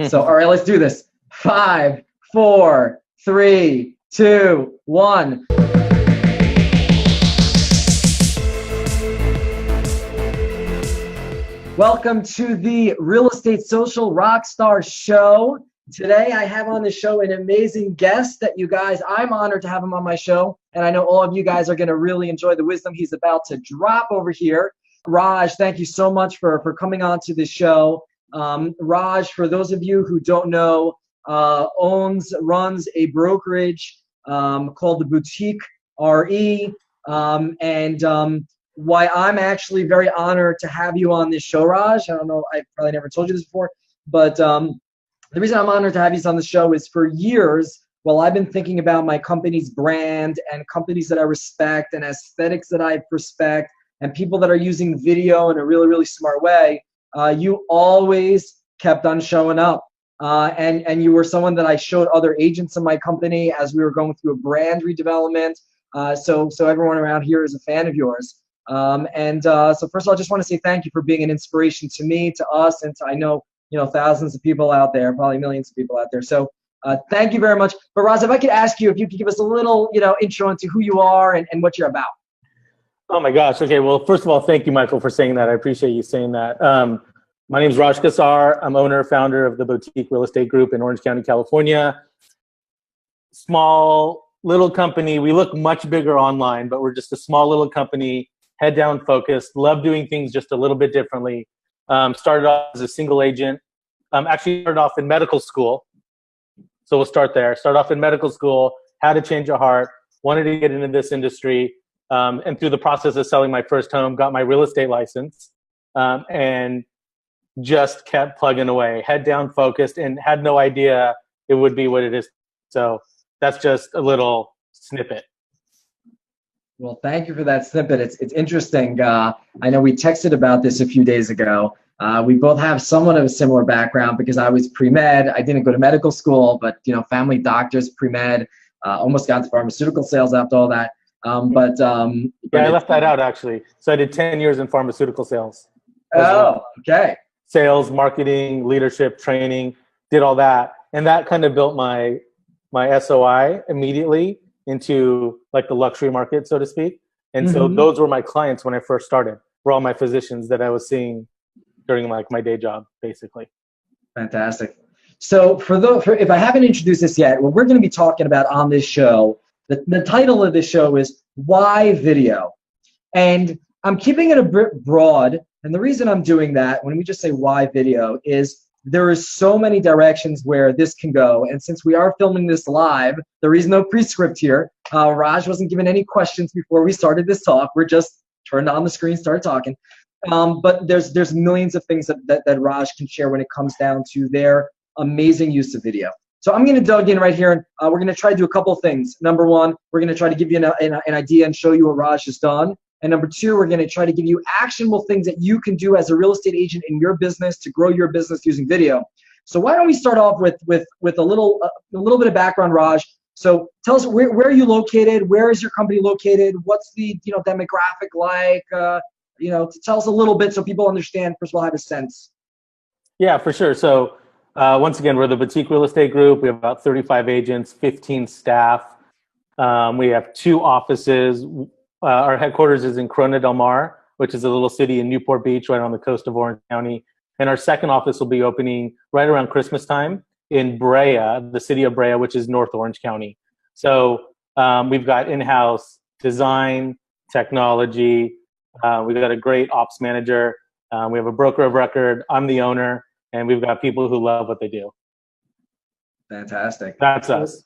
So, all right, let's do this. 5, 4, 3, 2, 1. Welcome to the Real Estate Social Rockstar Show. Today I have on the show an amazing guest that you guys, I'm honored to have him on my show. And I know all of you guys are going to really enjoy the wisdom he's about to drop over here. Raj, thank you so much for coming on to the show. Raj, for those of you who don't know, runs a brokerage called the Boutique RE. Why I'm actually very honored to have you on this show, Raj. I don't know, I probably never told you this before, but the reason I'm honored to have you on the show is for years, while I've been thinking about my company's brand and companies that I respect and aesthetics that I respect and people that are using video in a really, really smart way, you always kept on showing up. And you were someone that I showed other agents in my company as we were going through a brand redevelopment. So everyone around here is a fan of yours. So first of all, I just want to say thank you for being an inspiration to me, to us, and to, I know, thousands of people out there, probably millions of people out there. So thank you very much. But Roz, if I could ask you if you could give us a little, intro into who you are and what you're about. Oh my gosh. Okay. Well, first of all, thank you, Michael, for saying that. I appreciate you saying that. My name is Raj Qsar. I'm owner, founder of the Boutique Real Estate Group in Orange County, California. Small little company. We look much bigger online, but we're just a small little company, head down focused, love doing things just a little bit differently. Started off as a single agent. Actually started off in medical school. So we'll start there. Started off in medical school, had a change of heart, wanted to get into this industry. And through the process of selling my first home, got my real estate license, and just kept plugging away, head down focused, and had no idea it would be what it is. So that's just a little snippet. Well, thank you for that snippet. It's interesting. I know we texted about this a few days ago. We both have somewhat of a similar background because I was pre-med. I didn't go to medical school, but family doctors, pre-med, almost got into pharmaceutical sales after all that. I left that out actually. So I did 10 years in pharmaceutical sales. Okay. Sales, marketing, leadership, training, did all that. And that kind of built my SOI immediately into like the luxury market, so to speak. And so those were my clients when I first started, were all my physicians that I was seeing during like my day job, basically. Fantastic. So if I haven't introduced this yet, what we're going to be talking about on this show, the title of this show is Why Video? And I'm keeping it a bit broad. And the reason I'm doing that, when we just say why video, is there is so many directions where this can go. And since we are filming this live, there is no pre-script here. Raj wasn't given any questions before we started this talk. We're just turned on the screen, started talking. But there's millions of things that Raj can share when it comes down to their amazing use of video. So I'm going to dive in right here, and we're going to try to do a couple of things. Number one, we're going to try to give you an idea and show you what Raj has done. And number two, we're going to try to give you actionable things that you can do as a real estate agent in your business to grow your business using video. So why don't we start off with a little bit of background, Raj. So tell us where are you located? Where is your company located? What's the demographic like? Tell us a little bit so people understand. First of all, have a sense. Yeah, for sure. So once again, we're the Boutique Real Estate Group. We have about 35 agents, 15 staff. We have 2 offices. Our headquarters is in Corona del Mar, which is a little city in Newport Beach, right on the coast of Orange County. And our second office will be opening right around Christmas time in Brea, the city of Brea, which is North Orange County. So we've got in-house design, technology. We've got a great ops manager. We have a broker of record. I'm the owner, and we've got people who love what they do. Fantastic. That's us.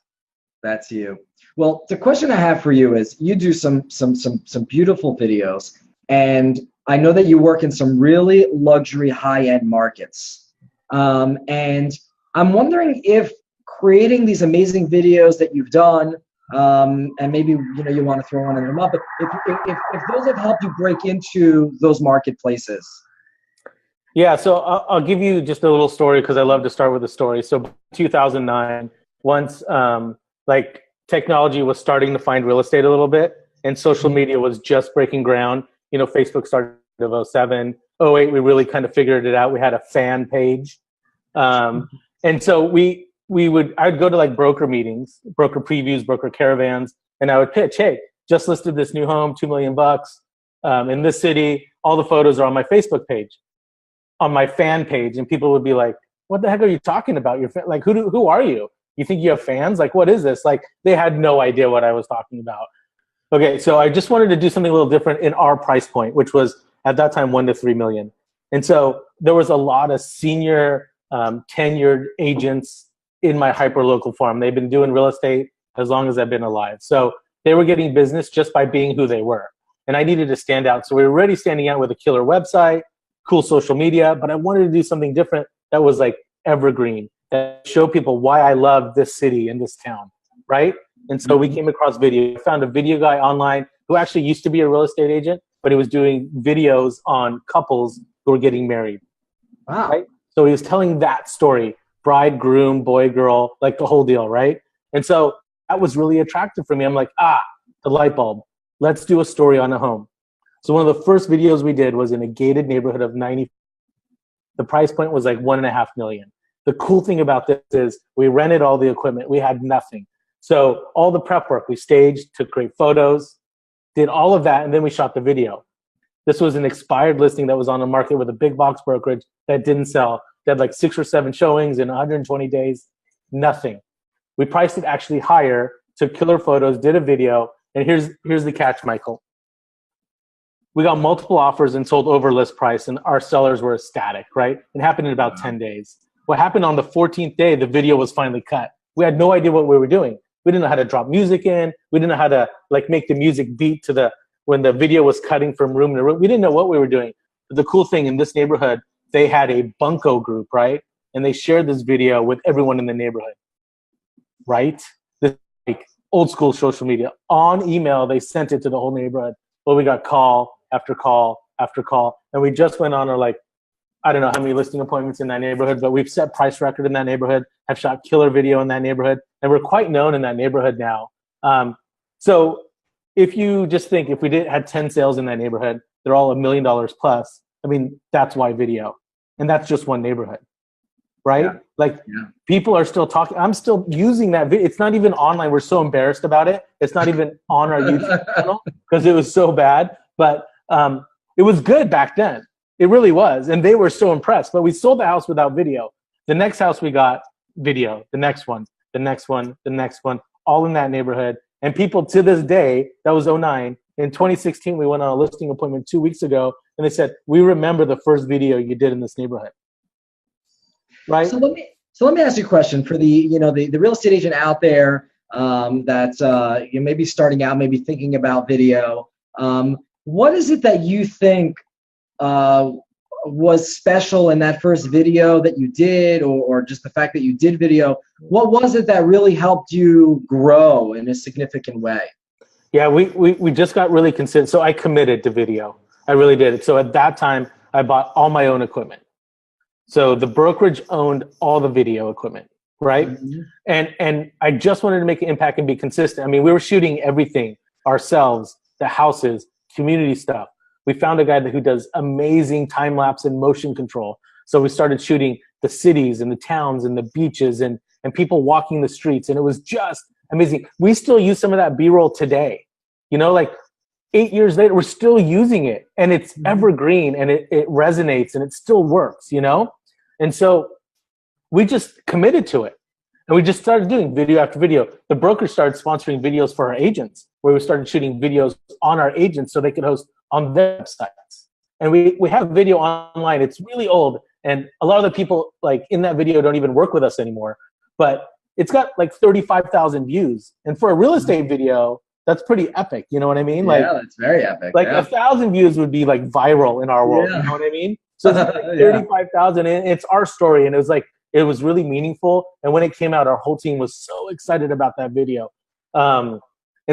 That's you. Well, the question I have for you is, you do some beautiful videos, and I know that you work in some really luxury high-end markets. And I'm wondering if creating these amazing videos that you've done, and maybe you want to throw one of them up, but if those have helped you break into those marketplaces. Yeah, so I'll give you just a little story because I love to start with a story. So 2009, once technology was starting to find real estate a little bit, and social media was just breaking ground. Facebook started in 2007. 2008, we really kind of figured it out. We had a fan page. And so I'd go to like broker meetings, broker previews, broker caravans, and I would pitch, hey, just listed this new home, $2 million in this city. All the photos are on my Facebook page, on my fan page, and people would be like, what the heck are you talking about? Like, who are you? You think you have fans? Like, what is this? Like, they had no idea what I was talking about. Okay, so I just wanted to do something a little different in our price point, which was at that time 1 to 3 million. And so there was a lot of senior tenured agents in my hyper-local farm. They've been doing real estate as long as I've been alive. So they were getting business just by being who they were. And I needed to stand out. So we were already standing out with a killer website, cool social media, but I wanted to do something different that was like evergreen, that show people why I love this city and this town, right? And so we came across video. I found a video guy online who actually used to be a real estate agent, but he was doing videos on couples who were getting married. Wow. Right? So he was telling that story, bride, groom, boy, girl, like the whole deal, right? And so that was really attractive for me. I'm like, the light bulb. Let's do a story on a home. So one of the first videos we did was in a gated neighborhood of 90. The price point was like 1.5 million. The cool thing about this is we rented all the equipment. We had nothing. So all the prep work, we staged, took great photos, did all of that, and then we shot the video. This was an expired listing that was on the market with a big box brokerage that didn't sell. They had like 6 or 7 showings in 120 days, nothing. We priced it actually higher, took killer photos, did a video, and here's the catch, Michael. We got multiple offers and sold over list price, and our sellers were ecstatic, right? It happened in about 10 days. What happened on the 14th day, the video was finally cut. We had no idea what we were doing. We didn't know how to drop music in. We didn't know how to like make the music beat to when the video was cutting from room to room. We didn't know what we were doing. But the cool thing in this neighborhood, they had a bunco group, right? And they shared this video with everyone in the neighborhood, right? This like old school social media. On email, they sent it to the whole neighborhood. Well, we got call after call after call. And we just went on our like, I don't know how many listing appointments in that neighborhood, but we've set price record in that neighborhood, have shot killer video in that neighborhood, and we're quite known in that neighborhood now. So if you just think if we had 10 sales in that neighborhood, they're all $1 million plus. I mean, that's why video. And that's just one neighborhood, right? Yeah. People are still talking. I'm still using that video. It's not even online. We're so embarrassed about it. It's not even on our YouTube channel because it was so bad. But it was good back then. It really was. And they were so impressed. But we sold the house without video. The next house we got video. The next one, the next one, the next one, all in that neighborhood. And people to this day, that was 2009. In 2016, we went on a listing appointment 2 weeks ago. And they said, we remember the first video you did in this neighborhood. Right? So let me ask you a question for the real estate agent out there that you may be starting out, maybe thinking about video. What is it that you think was special in that first video that you did, or just the fact that you did video? What was it that really helped you grow in a significant way? Yeah, we just got really consistent. So I committed to video. I really did. So at that time, I bought all my own equipment. So the brokerage owned all the video equipment, right? Mm-hmm. And I just wanted to make an impact and be consistent. I mean, we were shooting everything ourselves, the houses, community stuff. We found a guy who does amazing time lapse and motion control. So we started shooting the cities and the towns and the beaches and people walking the streets. And it was just amazing. We still use some of that B-roll today. You know, like 8 years later, we're still using it, and it's evergreen, and it resonates, and it still works, you know? And so we just committed to it, and we just started doing video after video. The broker started sponsoring videos for our agents, where we started shooting videos on our agents so they could host on their websites. And we have video online. It's really old, and a lot of the people like in that video don't even work with us anymore, but it's got like 35,000 views. And for a real estate video, that's pretty epic. You know what I mean? Like, yeah, that's very epic. Like 1,000 views would be like viral in our world. Yeah. You know what I mean? So it's like 35,000, and it's our story. And it was really meaningful. And when it came out, our whole team was so excited about that video. And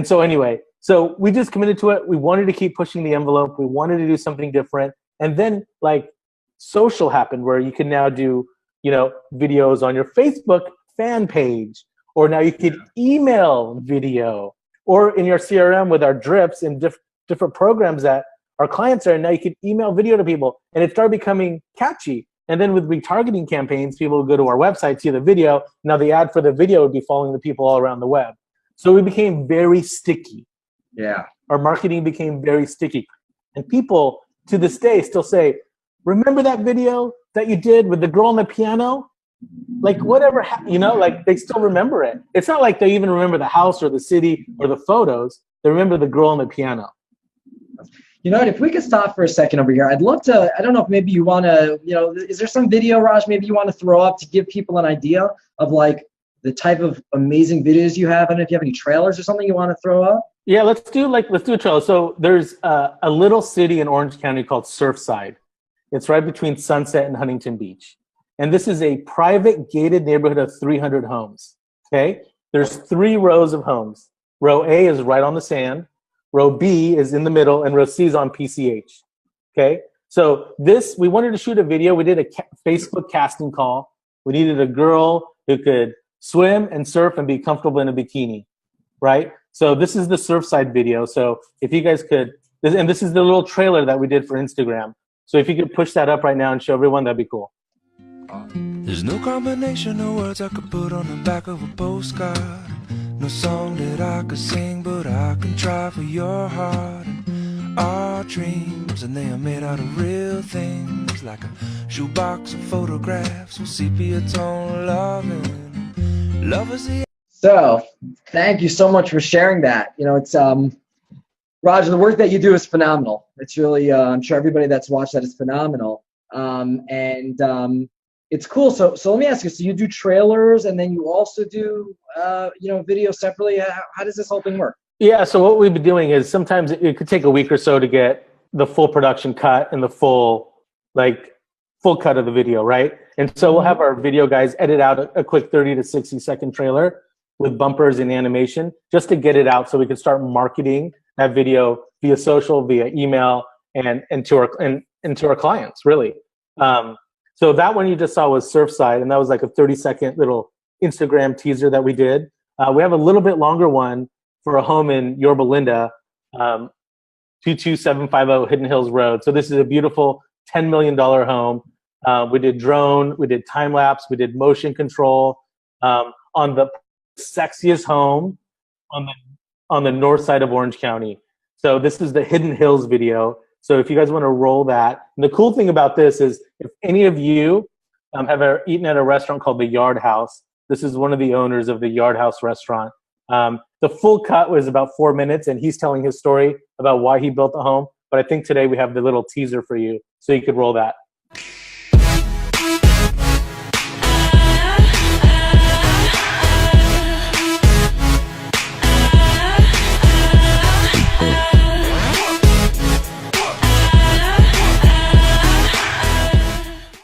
so anyway, so we just committed to it. We wanted to keep pushing the envelope. We wanted to do something different. And then like social happened, where you can now do, you know, videos on your Facebook fan page, or now you could email video, or in your CRM with our drips and different programs that our clients are in. Now you can email video to people, and it started becoming catchy. And then with retargeting campaigns, people would go to our website, see the video. Now the ad for the video would be following the people all around the web. So we became very sticky. Yeah. Our marketing became very sticky. And people to this day still say, remember that video that you did with the girl on the piano? Like whatever, like they still remember it. It's not like they even remember the house or the city or the photos. They remember the girl on the piano. You know what, if we could stop for a second over here, I'd love to, I don't know if maybe you want to, is there some video, Raj, maybe you want to throw up to give people an idea of like the type of amazing videos you have? I don't know if you have any trailers or something you want to throw up. Yeah, let's do a trailer. So there's a little city in Orange County called Surfside. It's right between Sunset and Huntington Beach. And this is a private gated neighborhood of 300 homes, okay? There's 3 rows of homes. Row A is right on the sand. Row B is in the middle, and row C is on PCH, okay? So we wanted to shoot a video. We did a Facebook casting call. We needed a girl who could swim and surf and be comfortable in a bikini, right? So this is the Surfside video. So if you guys could, and this is the little trailer that we did for Instagram. So if you could push that up right now and show everyone, that'd be cool. There's no combination of words I could put on the back of a postcard. No song that I could sing, but I can try for your heart. And our dreams, and they are made out of real things, like a shoebox of photographs with sepia tone loving. Love is the... So, thank you so much for sharing that. It's Roger, the work that you do is phenomenal. It's really, I'm sure everybody that's watched that is phenomenal. It's cool. So let me ask you, so you do trailers and then you also do, video separately. How does this whole thing work? Yeah, so what we've been doing is sometimes it could take a week or so to get the full production cut and the full cut of the video, right? And so we'll have our video guys edit out a quick 30 to 60 second trailer with bumpers and animation just to get it out so we can start marketing that video via social, via email, and to our clients, really. So that one you just saw was Surfside, and that was like a 30-second little Instagram teaser that we did. We have a little bit longer one for a home in Yorba Linda, 22750 Hidden Hills Road. So this is a beautiful $10 million home. We did drone, we did time lapse, we did motion control on the sexiest home on the north side of Orange County. So this is the Hidden Hills video. So if you guys want to roll that, and the cool thing about this is if any of you have ever eaten at a restaurant called the Yard House, this is one of the owners of the Yard House restaurant. The full cut was about 4 minutes, and he's telling his story about why he built the home. But I think today we have the little teaser for you, so you could roll that.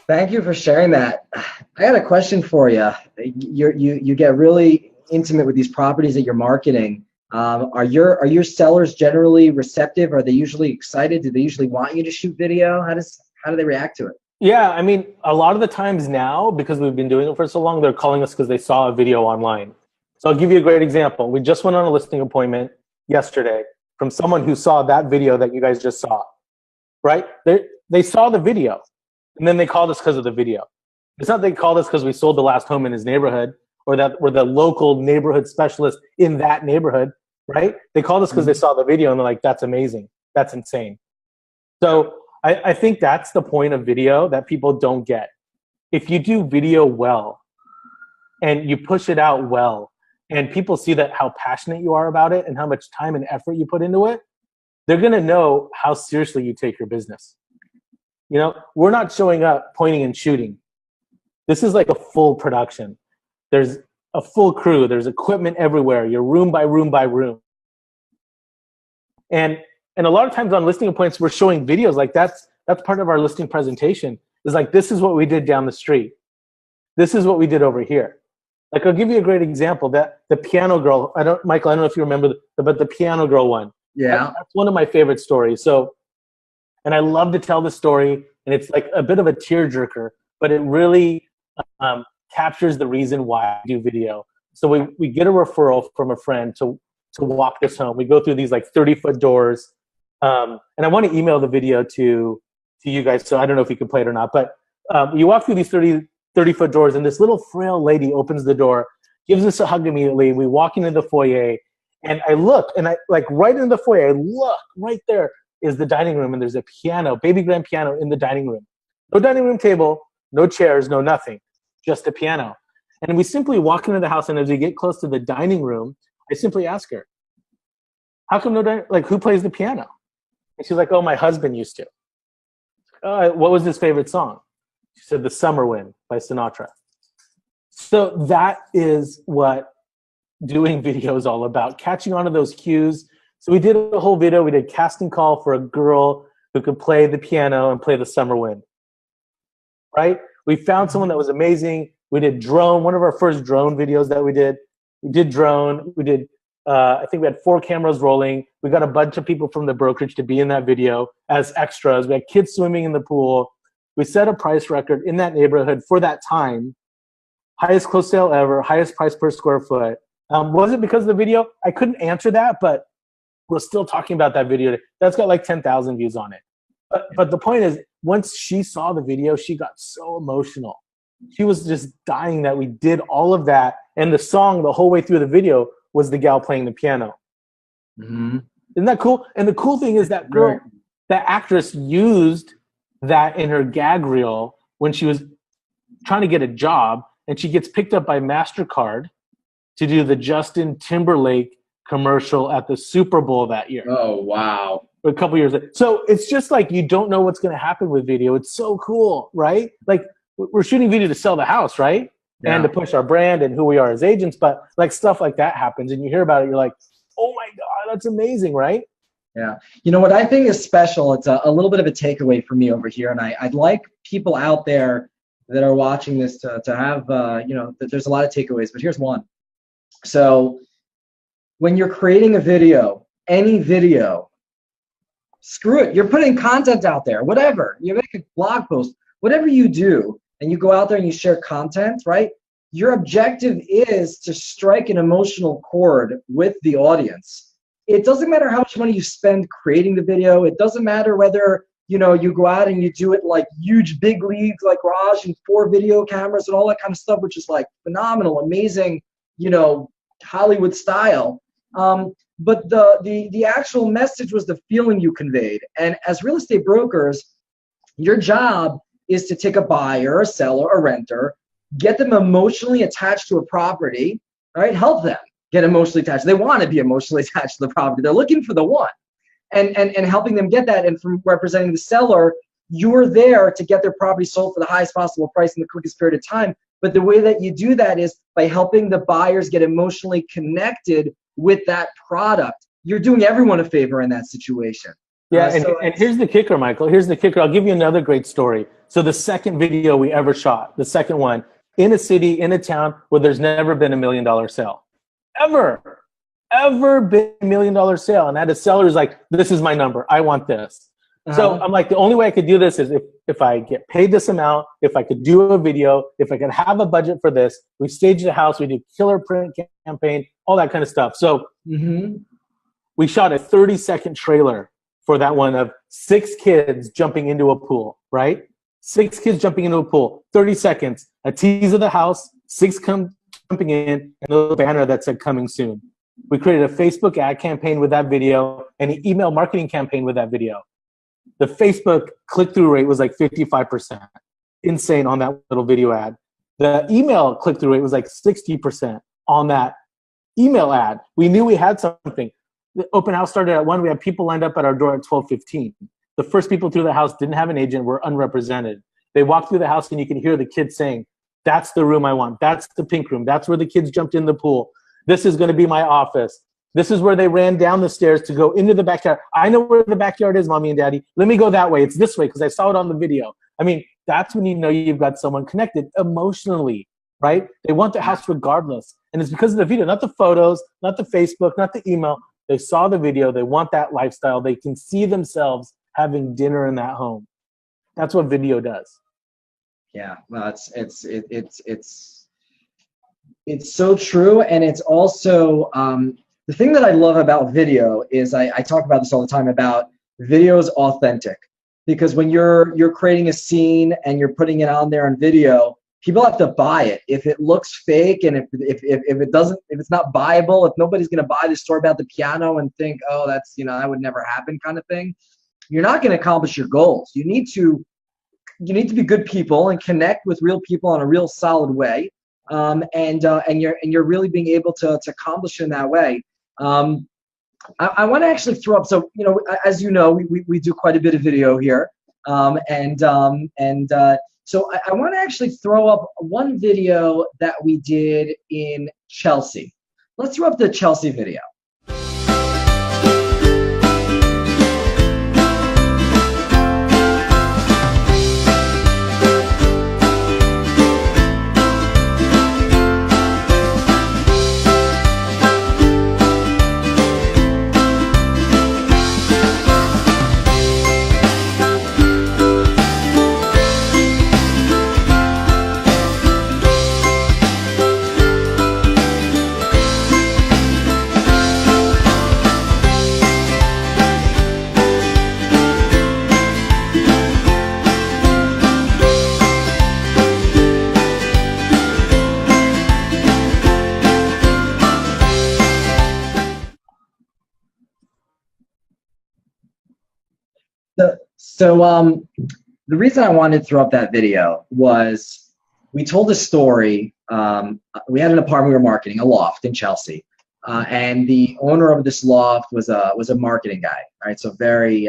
Thank you for sharing that. I got a question for you. You get really intimate with these properties that you're marketing. Are your sellers generally receptive? Are they usually excited? Do they usually want you to shoot video? How do they react to it? Yeah, I mean, a lot of the times now, because we've been doing it for so long, they're calling us because they saw a video online. So I'll give you a great example. We just went on a listing appointment yesterday from someone who saw that video that you guys just saw, right? They saw the video, and then they called us because of the video. It's not they called us because we sold the last home in his neighborhood or that we're the local neighborhood specialist in that neighborhood, right? They called us because they saw the video and they're like, that's amazing. That's insane. So I think that's the point of video that people don't get. If you do video well and you push it out well and people see that how passionate you are about it and how much time and effort you put into it, they're going to know how seriously you take your business. You know, we're not showing up, pointing and shooting. This is like a full production. There's a full crew. There's equipment everywhere. You're room by room by room. And a lot of times on listing appointments, we're showing videos like that's part of our listing presentation. Is like, this is what we did down the street. This is what we did over here. Like, I'll give you a great example. That the piano girl. Michael, I don't know if you remember, but the piano girl one. Yeah, that's one of my favorite stories. So, and I love to tell the story, and it's like a bit of a tearjerker, but it really captures the reason why I do video. So we get a referral from a friend to walk this home. We go through these like 30-foot doors. And I want to email the video to you guys, so I don't know if you can play it or not, but you walk through these 30-foot doors, and this little frail lady opens the door, gives us a hug immediately. We walk into the foyer, and I look, and I like right in the foyer, I look, right there is the dining room, and there's a piano, baby grand piano in the dining room. No dining room table, no chairs, no nothing, just a piano. And we simply walk into the house, and as we get close to the dining room, I simply ask her, how come who plays the piano? And she's like, oh, my husband used to. What was his favorite song? She said, The Summer Wind by Sinatra. So that is what doing video is all about, catching on to those cues. So we did a whole video. We did casting call for a girl who could play the piano and play The Summer Wind, right? We found someone that was amazing. We did drone, one of our first drone videos that we did. We did drone. We did, I think we had 4 cameras rolling. We got a bunch of people from the brokerage to be in that video as extras. We had kids swimming in the pool. We set a price record in that neighborhood for that time. Highest close sale ever, highest price per square foot. Was it because of the video? I couldn't answer that, but we're still talking about that video. That's got like 10,000 views on it. But the point is, once she saw the video, she got so emotional. She was just dying that we did all of that. And the song the whole way through the video was the gal playing the piano. Mm-hmm. Isn't that cool? And the cool thing is that girl, that actress used that in her gag reel when she was trying to get a job, and she gets picked up by MasterCard to do the Justin Timberlake commercial at the Super Bowl that year. Oh, wow. A couple years later. So it's just like you don't know what's going to happen with video. It's so cool, right? Like we're shooting video to sell the house, right? Yeah. And to push our brand and who we are as agents. But like stuff like that happens and you hear about it, you're like, oh my God, that's amazing, right? Yeah. You know what I think is special, it's a little bit of a takeaway for me over here. And I'd like people out there that are watching this to have, there's a lot of takeaways, but here's one. So when you're creating a video, any video, screw it. You're putting content out there, whatever. You make a blog post, whatever you do, and you go out there and you share content, right? Your objective is to strike an emotional chord with the audience. It doesn't matter how much money you spend creating the video. It doesn't matter whether, you go out and you do it like huge big leagues like Raj and 4 video cameras and all that kind of stuff, which is like phenomenal, amazing, Hollywood style. But the actual message was the feeling you conveyed. And as real estate brokers, your job is to take a buyer, a seller, a renter, get them emotionally attached to a property, right? Help them get emotionally attached. They want to be emotionally attached to the property. They're looking for the one. And helping them get that. And from representing the seller, you're there to get their property sold for the highest possible price in the quickest period of time. But the way that you do that is by helping the buyers get emotionally connected with that product. You're doing everyone a favor in that situation. Yeah, and here's the kicker, Michael. Here's the kicker. I'll give you another great story. So the second video we ever shot, the second one, in a city, in a town where there's never been $1 million sale. Ever been $1 million sale. And I had a seller who's like, this is my number. I want this. So I'm like, the only way I could do this is if I get paid this amount, if I could do a video, if I could have a budget for this. We stage the house, we do killer print campaign, all that kind of stuff. So we shot a 30-second trailer for that one of 6 kids jumping into a pool, right? 6 kids jumping into a pool, 30 seconds, a tease of the house, 6 jumping in, and a little banner that said coming soon. We created a Facebook ad campaign with that video and an email marketing campaign with that video. The Facebook click-through rate was like 55%. Insane on that little video ad. The email click-through rate was like 60% on that email ad. We knew we had something. The open house started at 1. We had people lined up at our door at 12:15. The first people through the house didn't have an agent, were unrepresented. They walked through the house and you can hear the kids saying, that's the room I want. That's the pink room. That's where the kids jumped in the pool. This is going to be my office. This is where they ran down the stairs to go into the backyard. I know where the backyard is, Mommy and Daddy. Let me go that way. It's this way because I saw it on the video. I mean, that's when you know you've got someone connected emotionally, right? They want the house regardless. And it's because of the video, not the photos, not the Facebook, not the email. They saw the video. They want that lifestyle. They can see themselves having dinner in that home. That's what video does. Yeah, well, it's so true. And it's also, the thing that I love about video is I talk about this all the time about video is authentic. because when you're creating a scene and you're putting it on there on video, people have to buy it. If it looks fake and if it's not buyable, if nobody's going to buy the story about the piano and think, oh, that's, that would never happen kind of thing, you're not going to accomplish your goals. You need to be good people and connect with real people in a real solid way. And you're really being able to accomplish in that way. I want to actually throw up. So, as you know, we do quite a bit of video here. So I want to actually throw up one video that we did in Chelsea. Let's throw up the Chelsea video. So the reason I wanted to throw up that video was we told a story. We had an apartment we were marketing, a loft in Chelsea, and the owner of this loft was a marketing guy, right? So very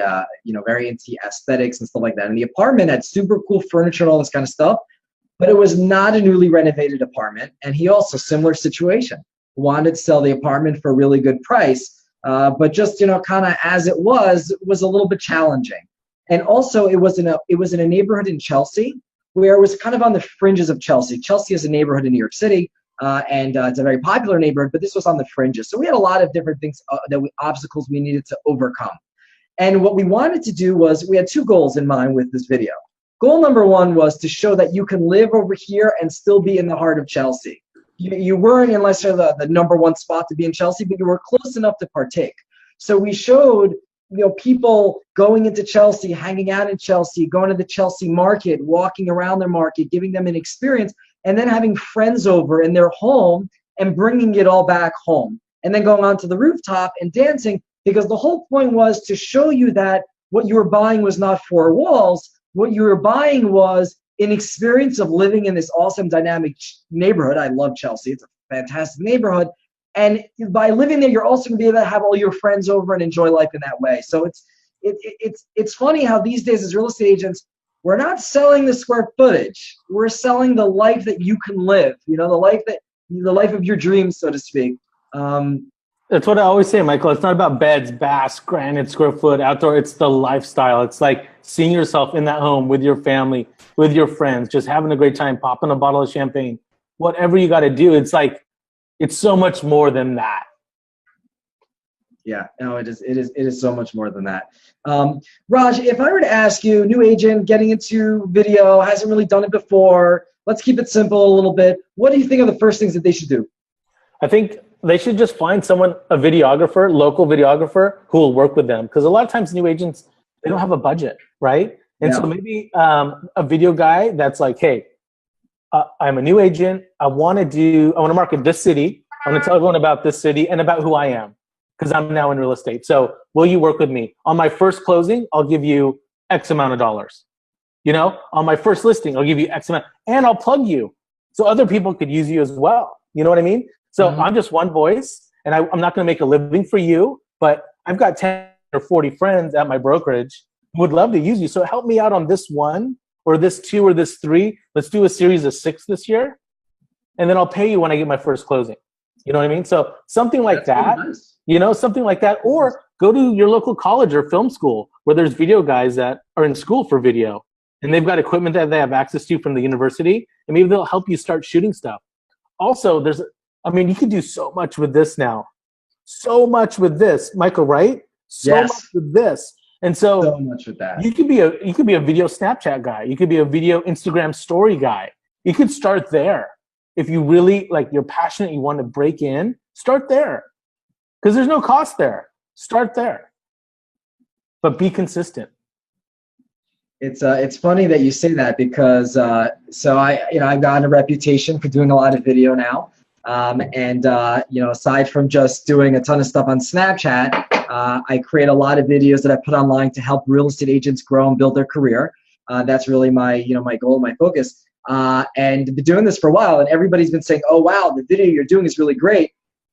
very into aesthetics and stuff like that. And the apartment had super cool furniture and all this kind of stuff, but it was not a newly renovated apartment. And he also, similar situation, wanted to sell the apartment for a really good price, but just kind of as it was a little bit challenging. And also, it was in a neighborhood in Chelsea where it was kind of on the fringes of Chelsea. Chelsea is a neighborhood in New York City, and it's a very popular neighborhood, but this was on the fringes. So we had a lot of different things, obstacles we needed to overcome. And what we wanted to do was, we had two goals in mind with this video. Goal number one was to show that you can live over here and still be in the heart of Chelsea. You weren't in necessarily the number one spot to be in Chelsea, but you were close enough to partake. So we showed people going into Chelsea, hanging out in Chelsea, going to the Chelsea market, walking around their market, giving them an experience, and then having friends over in their home and bringing it all back home. And then going onto the rooftop and dancing, because the whole point was to show you that what you were buying was not four walls. What you were buying was an experience of living in this awesome, dynamic neighborhood. I love Chelsea. It's a fantastic neighborhood. And by living there, you're also going to be able to have all your friends over and enjoy life in that way. So it's funny how these days as real estate agents, we're not selling the square footage. We're selling the life that you can live. The life of your dreams, so to speak. That's what I always say, Michael. It's not about beds, baths, granite, square foot, outdoor. It's the lifestyle. It's like seeing yourself in that home with your family, with your friends, just having a great time, popping a bottle of champagne, whatever you got to do. It's like, it's so much more than that. Yeah, no, it is so much more than that. Raj, if I were to ask you, new agent, getting into video, hasn't really done it before, let's keep it simple a little bit. What do you think are the first things that they should do? I think they should just find someone, a videographer, local videographer, who will work with them. Because a lot of times new agents, they don't have a budget, right? And so maybe a video guy that's like, hey, I'm a new agent. I want to market this city. I want to tell everyone about this city and about who I am, because I'm now in real estate. So will you work with me? On my first closing, I'll give you X amount of dollars. On my first listing, I'll give you X amount, and I'll plug you so other people could use you as well. You know what I mean? So I'm just one voice, and I'm not going to make a living for you, but I've got 10 or 40 friends at my brokerage who would love to use you. So help me out on this one, or this two, or this three. Let's do a series of 6 this year, and then I'll pay you when I get my first closing. You know what I mean? So something like that, nice. Something like that, or go to your local college or film school where there's video guys that are in school for video, and they've got equipment that they have access to from the university, and maybe they'll help you start shooting stuff. Also, you can do so much with this now. So much with this, Michael, right? So much with this. And so much with that. You could be a video Snapchat guy. You could be a video Instagram story guy. You could start there. If you really you're passionate, you want to break in, start there. Because there's no cost there. Start there. But be consistent. It's funny that you say that because so I've gotten a reputation for doing a lot of video now, and aside from just doing a ton of stuff on Snapchat, I create a lot of videos that I put online to help real estate agents grow and build their career. That's really my my goal, my focus, and been doing this for a while, and everybody's been saying, oh wow, the video you're doing is really great.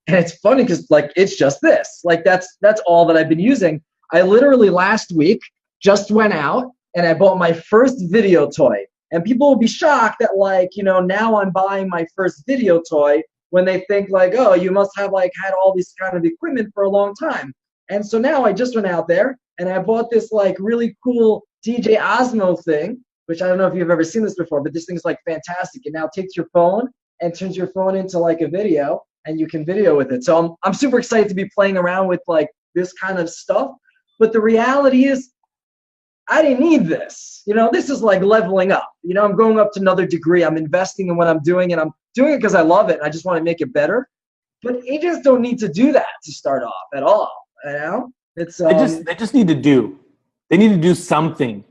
And it's funny because like it's just this, like that's all that I've been using. I literally last week just went out and I bought my first video toy. And people will be shocked that like, now I'm buying my first video toy when they think like, oh, you must have like had all this kind of equipment for a long time. And so now I just went out there and I bought this like really cool DJ Osmo thing, which I don't know if you've ever seen this before, but this thing's like fantastic. It now takes your phone and turns your phone into like a video and you can video with it. So I'm super excited to be playing around with like this kind of stuff. But the reality is, I didn't need this. This is like leveling up. I'm going up to another degree. I'm investing in what I'm doing, and I'm doing it because I love it. And I just want to make it better. But agents don't need to do that to start off at all. It's they just need to do. They need to do something.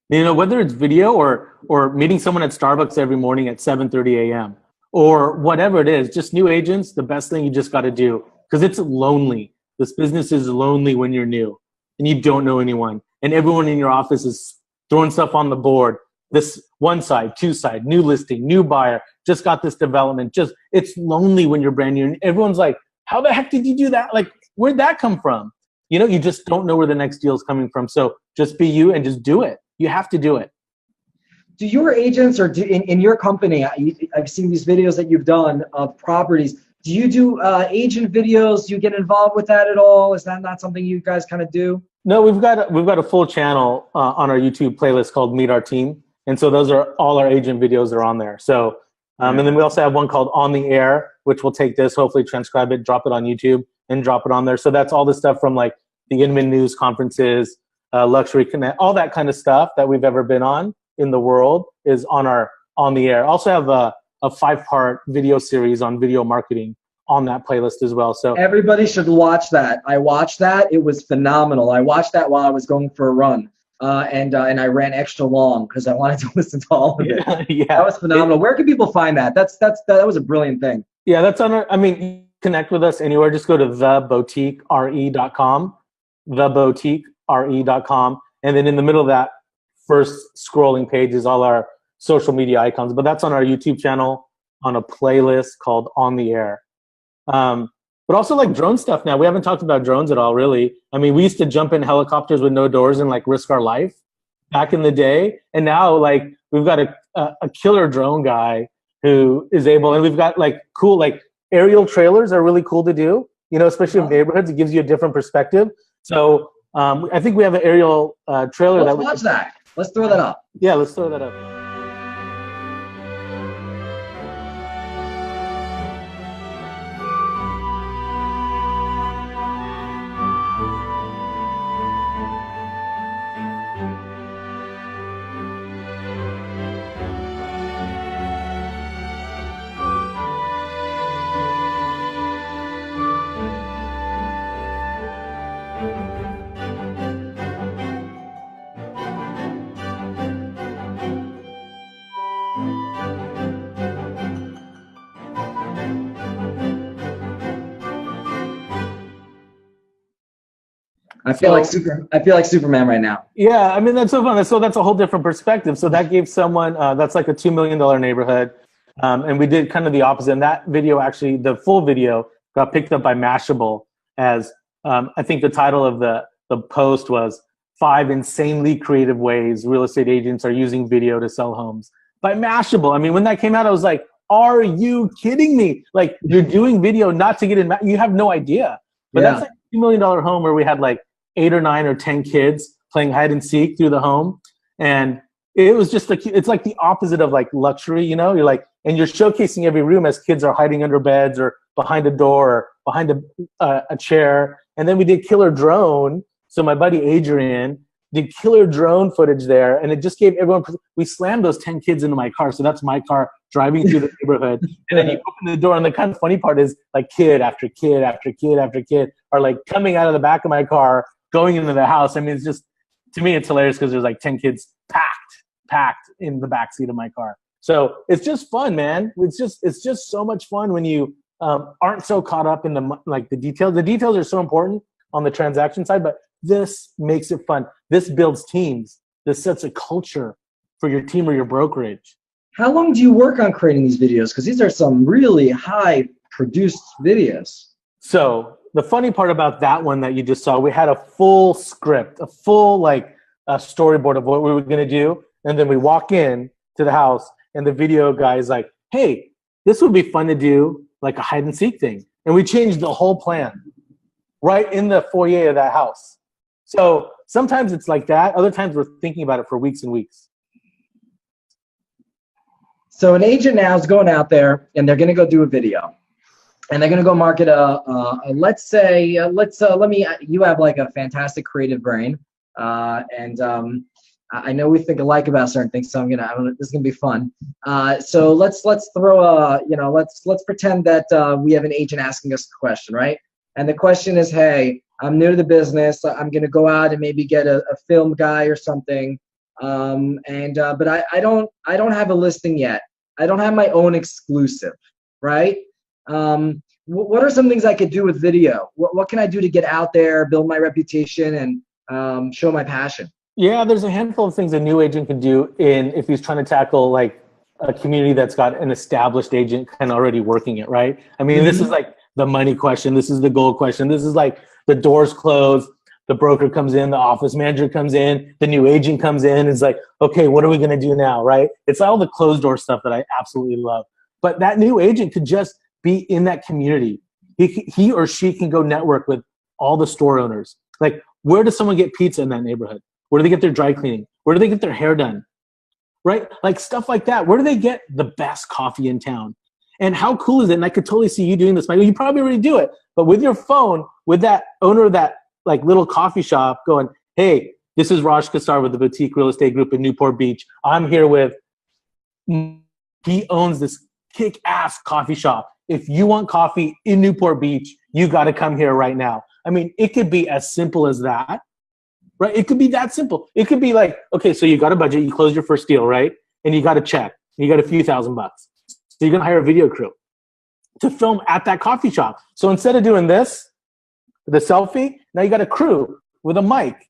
Whether it's video or meeting someone at Starbucks every morning at 7:30 a.m. or whatever it is. Just new agents. The best thing you just got to do, because it's lonely. This business is lonely when you're new and you don't know anyone. And everyone in your office is throwing stuff on the board. This one side, two side, new listing, new buyer, just got this development. It's lonely when you're brand new. And everyone's like, how the heck did you do that? Like, where'd that come from? You just don't know where the next deal is coming from. So just be you and just do it. You have to do it. Do your agents or in your company, I've seen these videos that you've done of properties. Do you do agent videos? Do you get involved with that at all? Is that not something you guys kind of do? No, we've got a full channel on our YouTube playlist called Meet Our Team, and so those are all our agent videos are on there. So, and then we also have one called On the Air, which will take this, hopefully transcribe it, drop it on YouTube, and drop it on there. So that's all the stuff from like the Inman News conferences, Luxury Connect, all that kind of stuff that we've ever been on in the world is on our On the Air. Also have a 5-part video series on video marketing on that playlist as well. So everybody should watch that. I watched that. It was phenomenal. I watched that while I was going for a run. And I ran extra long because I wanted to listen to all of it. Yeah. That was phenomenal. Where can people find that? That was a brilliant thing. Yeah, that's on our, connect with us anywhere. Just go to theboutiquere.com, theboutiquere.com. And then in the middle of that first scrolling page is all our social media icons. But that's on our YouTube channel on a playlist called On the Air. But also like drone stuff now. We haven't talked about drones at all, really. We used to jump in helicopters with no doors and like risk our life back in the day. And now like we've got a killer drone guy who is able, and we've got like cool, like aerial trailers are really cool to do, especially in neighborhoods. It gives you a different perspective. So I think we have an aerial trailer. Let's watch that. Let's throw that up. Yeah, let's throw that up. I feel like Superman right now. Yeah, that's so fun. So that's a whole different perspective. So that gave someone that's like a $2 million neighborhood, and we did kind of the opposite. And that video, actually, the full video got picked up by Mashable as I think the title of the post was 5 insanely creative ways real estate agents are using video to sell homes by Mashable. When that came out, I was like, are you kidding me? Like, you're doing video not to get in. You have no idea. But that's like a $2 million home where we had like 8 or 9 or 10 kids playing hide and seek through the home. And it was just like, it's like the opposite of like luxury, you're like, and you're showcasing every room as kids are hiding under beds or behind a door or behind a chair. And then we did killer drone. So my buddy Adrian did killer drone footage there. And it just gave everyone, we slammed those 10 kids into my car. So that's my car driving through the neighborhood. And then you open the door, and the kind of funny part is like kid after kid after kid after kid are like coming out of the back of my car, going into the house. It's just to me, it's hilarious because there's like 10 kids packed in the backseat of my car. So it's just fun, man. It's just so much fun when you aren't so caught up in the details. The details are so important on the transaction side, but this makes it fun. This builds teams. This sets a culture for your team or your brokerage. How long do you work on creating these videos? Because these are some really high produced videos. So the funny part about that one that you just saw, we had a full script, a full storyboard of what we were going to do. And then we walk in to the house and the video guy is like, hey, this would be fun to do like a hide and seek thing. And we changed the whole plan right in the foyer of that house. So sometimes it's like that. Other times we're thinking about it for weeks and weeks. So an agent now is going out there and they're going to go do a video. And they're going to go market you have like a fantastic creative brain. I know we think alike about certain things, so this is going to be fun. So let's throw let's pretend that we have an agent asking us a question, right? And the question is, hey, I'm new to the business. I'm going to go out and maybe get a film guy or something. But I don't have a listing yet. I don't have my own exclusive, right? What are some things I could do with video? What can I do to get out there, build my reputation, and show my passion? Yeah, there's a handful of things a new agent can do if he's trying to tackle like a community that's got an established agent kind of already working it, right? I mean, This is like the money question. This is the gold question. This is like the doors closed. The broker comes in, the office manager comes in, the new agent comes in. It's like, okay, what are we going to do now, right? It's all the closed door stuff that I absolutely love. But that new agent could just be in that community. He or she can go network with all the store owners. Like, where does someone get pizza in that neighborhood? Where do they get their dry cleaning? Where do they get their hair done? Right? Like stuff like that. Where do they get the best coffee in town? And how cool is it? And I could totally see you doing this, Michael. You probably already do it. But with your phone, with that owner of that like little coffee shop going, hey, this is Raj Qsar with the Boutique Real Estate Group in Newport Beach. I'm here with, he owns this kick-ass coffee shop. If you want coffee in Newport Beach, you got to come here right now. I mean, it could be as simple as that, right? It could be that simple. It could be like, okay, so you got a budget, you close your first deal, right? And you got a check, you got a few $1,000. So you're going to hire a video crew to film at that coffee shop. So instead of doing this, the selfie, now you got a crew with a mic.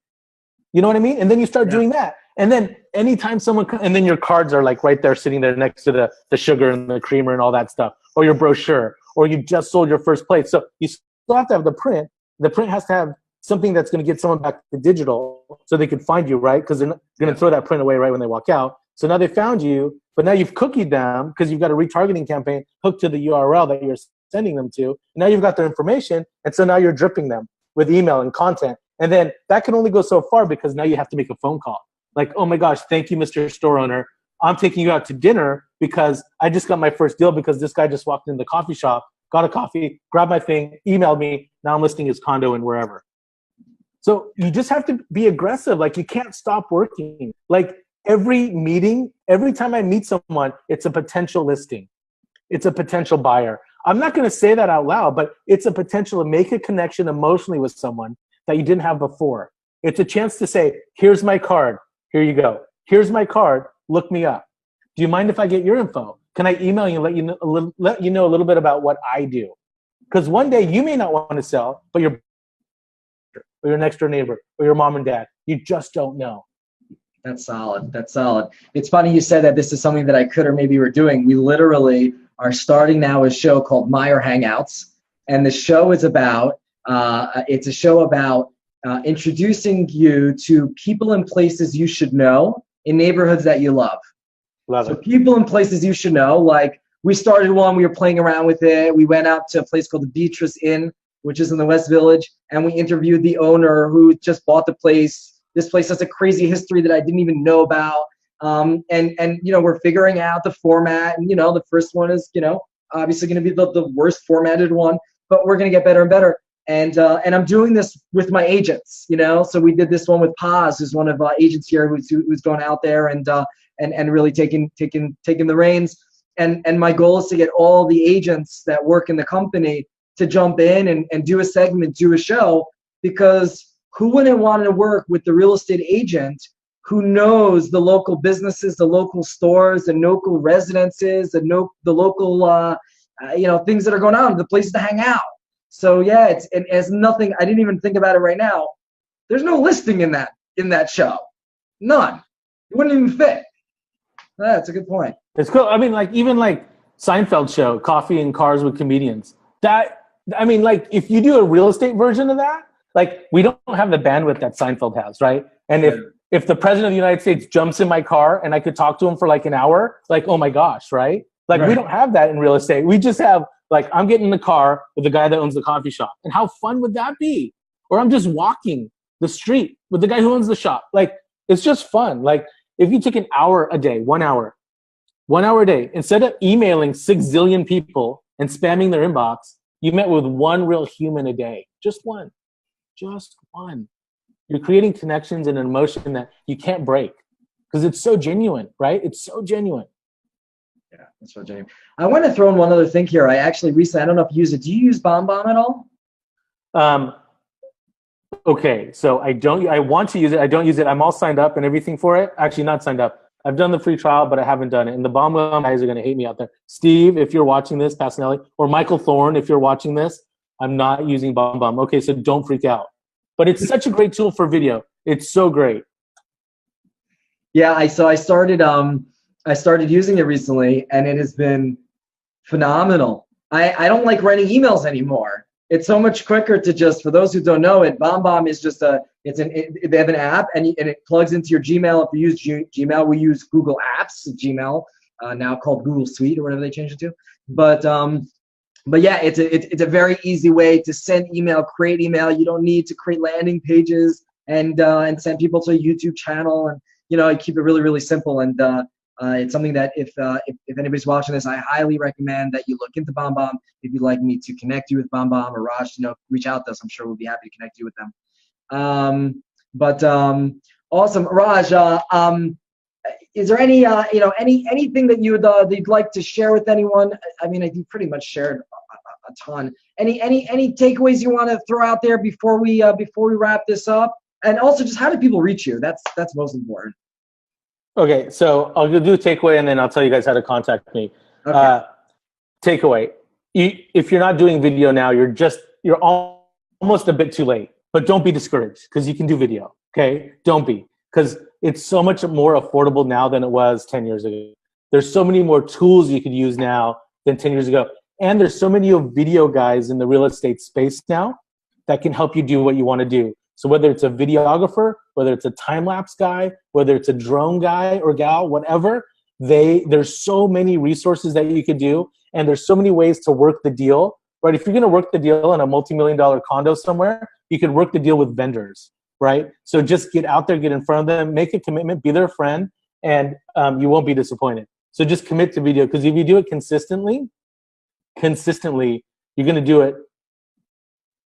You know what I mean? And then you start doing that. And then anytime someone comes, and then your cards are like right there sitting there next to the sugar and the creamer and all that stuff, or your brochure, or you just sold your first plate. So you still have to have the print. The print has to have something that's going to get someone back to digital so they can find you, right? Because they're not going to throw that print away right when they walk out. So now they found you, but now you've cookied them because you've got a retargeting campaign hooked to the URL that you're sending them to. And now you've got their information, and so now you're dripping them with email and content. And then that can only go so far because now you have to make a phone call. Like, oh my gosh, thank you, Mr. Store Owner. I'm taking you out to dinner because I just got my first deal because this guy just walked in the coffee shop, got a coffee, grabbed my thing, emailed me. Now I'm listing his condo and wherever. So you just have to be aggressive. Like, you can't stop working. Like, every meeting, every time I meet someone, it's a potential listing. It's a potential buyer. I'm not going to say that out loud, but it's a potential to make a connection emotionally with someone that you didn't have before. It's a chance to say, here's my card. Here you go. Here's my card. Look me up. Do you mind if I get your info? Can I email you and let you know a little bit about what I do? Because one day you may not want to sell, but your next door neighbor or your mom and dad, you just don't know. That's solid. That's solid. It's funny you said that this is something that I could or maybe we're doing. We literally are starting now a show called Meier Hangouts. And the show is about, it's a show about introducing you to people and places you should know in neighborhoods that you love. Love so it. People and places you should know. Like, we started one, we were playing around with it. We went out to a place called the Beatrice Inn, which is in the West Village, and we interviewed the owner who just bought the place. This place has a crazy history that I didn't even know about. And you know, we're figuring out the format. And, you know, the first one is, you know, obviously going to be the worst formatted one, but we're going to get better and better. And I'm doing this with my agents, you know. So we did this one with Paz, who's one of agents here who's going out there and really taking the reins. And my goal is to get all the agents that work in the company to jump in and do a segment, do a show, because who wouldn't want to work with the real estate agent who knows the local businesses, the local stores, the local residences, the local things that are going on, the places to hang out. So yeah, it has nothing. I didn't even think about it right now. There's no listing in that show, none. It wouldn't even fit. That's a good point. It's cool. I mean, even Seinfeld show, Coffee and Cars with Comedians. If you do a real estate version of that, we don't have the bandwidth that Seinfeld has, right? And if the president of the United States jumps in my car and I could talk to him for an hour, oh my gosh, right? Right. We don't have that in real estate. We just have I'm getting in the car with the guy that owns the coffee shop. And how fun would that be? Or I'm just walking the street with the guy who owns the shop. It's just fun. If you took an hour a day, 1 hour a day, instead of emailing 6 zillion people and spamming their inbox, you met with one real human a day. Just one. You're creating connections and an emotion that you can't break because it's so genuine, right? It's so genuine. Yeah, that's so genuine. I want to throw in one other thing here. I actually recently, I don't know if you use it. Do you use BombBomb at all? Okay, so I want to use it. I don't use it. I'm all signed up and everything for it. Actually, not signed up. I've done the free trial, but I haven't done it. And the BombBomb guys are going to hate me out there. Steve, if you're watching this, Passanelli, or Michael Thorne, if you're watching this, I'm not using BombBomb. Okay, so don't freak out. But it's such a great tool for video. It's so great. Yeah, I started using it recently, and it has been phenomenal. I don't like writing emails anymore. It's so much quicker to just, for those who don't know it, BombBomb is just they have an app and it plugs into your Gmail. If you use Gmail, we use Google Apps, Gmail, now called Google Suite or whatever they changed it to. But yeah, it's a very easy way to send email, create email. You don't need to create landing pages and send people to a YouTube channel, and I keep it really, really simple. And it's something that if anybody's watching this, I highly recommend that you look into BombBomb. If you'd like me to connect you with BombBomb or Raj, reach out to us. I'm sure we'll be happy to connect you with them. Awesome, Raj. Is there anything that you'd like to share with anyone? I mean, you pretty much shared a ton. Any takeaways you want to throw out there before we wrap this up? And also, just how do people reach you? That's most important. Okay, so I'll do a takeaway and then I'll tell you guys how to contact me. Okay. Takeaway: if you're not doing video now, you're almost a bit too late. But don't be discouraged because you can do video. Okay, don't be, because it's so much more affordable now than it was 10 years ago. There's so many more tools you could use now than 10 years ago, and there's so many video guys in the real estate space now that can help you do what you want to do. So whether it's a videographer, whether it's a time-lapse guy, whether it's a drone guy or gal, whatever, there's so many resources that you could do, and there's so many ways to work the deal, right? If you're going to work the deal in a multi-million-dollar condo somewhere, you could work the deal with vendors, right? So just get out there, get in front of them, make a commitment, be their friend, and you won't be disappointed. So just commit to video, because if you do it consistently, you're going to do it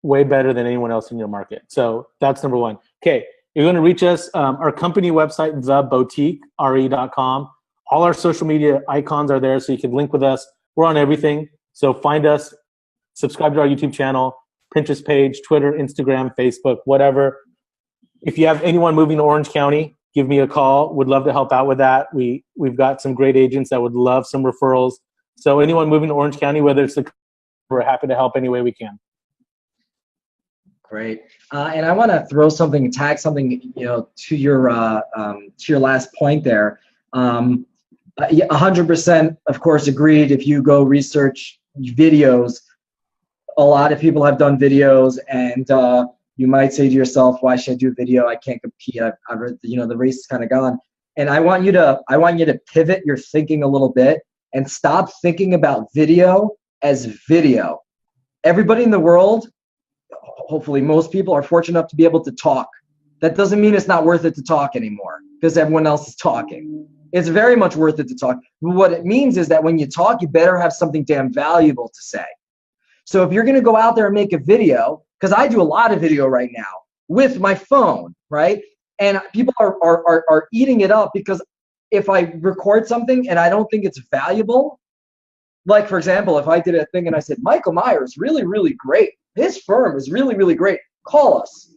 way better than anyone else in your market. So that's number one. Okay, you're going to reach us. Our company website, theboutiquere.com. All our social media icons are there, so you can link with us. We're on everything. So find us, subscribe to our YouTube channel, Pinterest page, Twitter, Instagram, Facebook, whatever. If you have anyone moving to Orange County, give me a call. Would love to help out with that. We've got some great agents that would love some referrals. So anyone moving to Orange County, whether it's we're happy to help any way we can. Great. And I want to throw something, tag something, to your last point there. 100%, of course, agreed. If you go research videos, a lot of people have done videos, and you might say to yourself, "Why should I do a video? I can't compete. I've the race is kind of gone." And I want you to pivot your thinking a little bit and stop thinking about video as video. Everybody in the world, hopefully most people, are fortunate enough to be able to talk. That doesn't mean it's not worth it to talk anymore because everyone else is talking. It's very much worth it to talk. What it means is that when you talk, you better have something damn valuable to say. So if you're going to go out there and make a video, because I do a lot of video right now with my phone, right? And people are eating it up because if I record something and I don't think it's valuable, like for example, if I did a thing and I said, Michael Meier is really, really great. His firm is really, really great. Call us.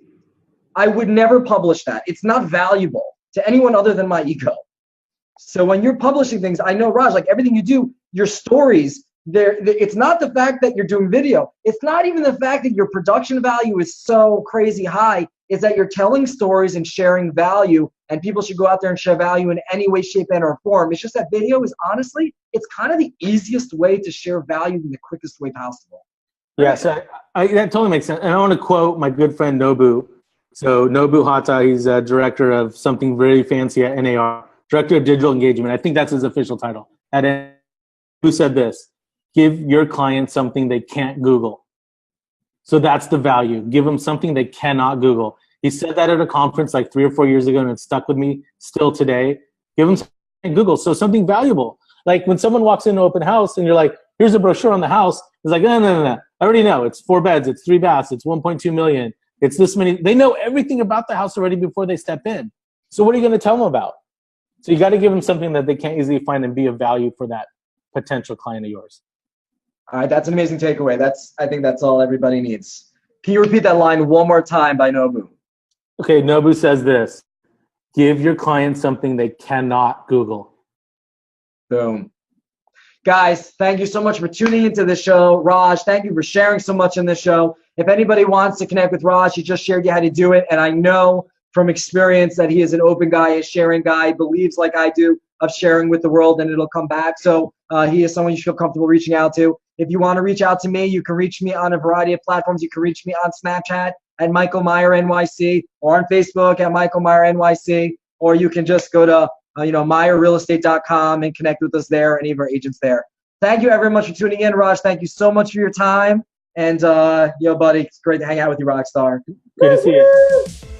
I would never publish that. It's not valuable to anyone other than my ego. So when you're publishing things, I know, Raj, like everything you do, your stories, it's not the fact that you're doing video. It's not even the fact that your production value is so crazy high. It's that you're telling stories and sharing value, and people should go out there and share value in any way, shape, and or form. It's just that video is honestly, it's kind of the easiest way to share value in the quickest way possible. Yeah, so that totally makes sense. And I want to quote my good friend Nobu. So Nobu Hata, he's a director of something very fancy at NAR, Director of Digital Engagement. I think that's his official title. At NAR, who said this: give your clients something they can't Google. So that's the value. Give them something they cannot Google. He said that at a conference like 3 or 4 years ago, and it stuck with me still today. Give them something they can't Google. So something valuable. Like when someone walks into an open house and you're like, here's a brochure on the house. It's like, no. I already know. It's 4 beds. It's 3 baths. It's 1.2 million. It's this many. They know everything about the house already before they step in. So what are you going to tell them about? So you got to give them something that they can't easily find and be of value for that potential client of yours. All right, that's an amazing takeaway. I think that's all everybody needs. Can you repeat that line one more time by Nobu? Okay, Nobu says this: give your clients something they cannot Google. Boom. Guys, thank you so much for tuning into the show. Raj, thank you for sharing so much in this show. If anybody wants to connect with Raj, he just shared you how to do it. And I know from experience that he is an open guy, a sharing guy, believes like I do of sharing with the world, and it'll come back. So he is someone you feel comfortable reaching out to. If you want to reach out to me, you can reach me on a variety of platforms. You can reach me on Snapchat at Michael Meier NYC, or on Facebook at Michael Meier NYC, or you can just go to MeierRealEstate.com and connect with us there, any of our agents there. Thank you very much for tuning in, Raj. Thank you so much for your time. And buddy, it's great to hang out with you, Rockstar. Good to see you.